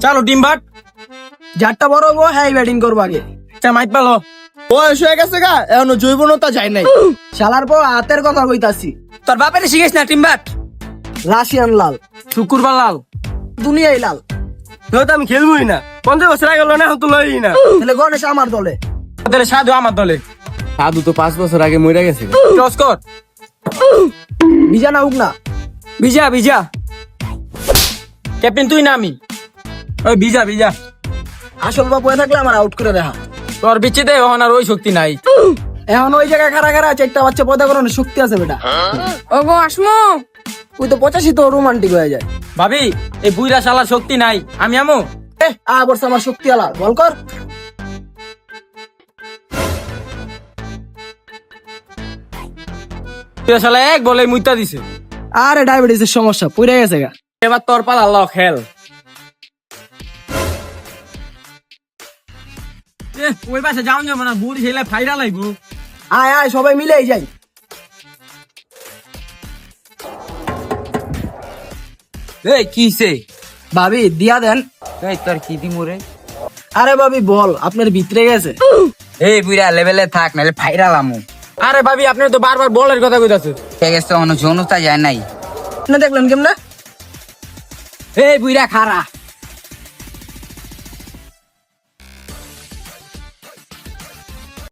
চলো team but যারটা বড় হবো হ্যাঁ ব্যাটিং করবো আগে। মাইক পালো। বয়স হয়ে গেছে গা, এখনো জৈবনতা যায় নাই। শালার পর হাতের কথা কইতাছি। তোর বাপের শিখেছ না টিম বাট? রাশিয়ান লাল, শুকুরবার লাল, দুনিয়াই লাল। তো আমি খেলবই না। 50 বছর আগে না, এখন তো লই না। তাহলে গণেশ আমার দলে। তাহলে সাধু আমার দলে। সাধু তো 5 বছর আগে মরে গেছে। টস কর। ভিজা না হোক না। ভিজা ভিজা। ক্যাপ্টেন তুই না আমি? ওই ভিজা ভিজা। আসল বাপ হয়ে থাকলে আমার আউট করে দেখা। তোর বিচ্ছেদে এখন আর ওই শক্তি নাই। এখন ওই জায়গায় খাড়া খাড়া আছে, একটা বাচ্চা পয়দা করানোর শক্তি আছে বেটা। ওগো আসমো। ওই তো 85 তো রোমান্টিক হয়ে যায়। ভাবি এই বুইরা শালার শক্তি নাই, আমি আমু। বলছে আমার শক্তি আলা, বল কর। তুই শালা এক বলে মুইতা দিছে। আরে ডায়াবেটিসের সমস্যা পড়ে গেছে গা। এবার তোর পালা আল্লাহ খেল। ওই পাশে যাও যাবো না, বুড়ি ছেলে ফাইরা লাগবো। আয় আয় সবাই মিলেই যাই। এই কিছে? ভাবি দিয়া দেন। এই তোর কি দিমু রে? আরে ভাবি বল, আপনার ভিতরে গেছে। এই বুইরা লেভেলে থাক, নালে ফাইরালামু। আরে ভাবি আপনি তো বারবার বলের কথা কইতাছে। ঠিক আছে, অন্য যৌনতা যায় নাই। না দেখলেন কেমনে? এই বুইরা খারা।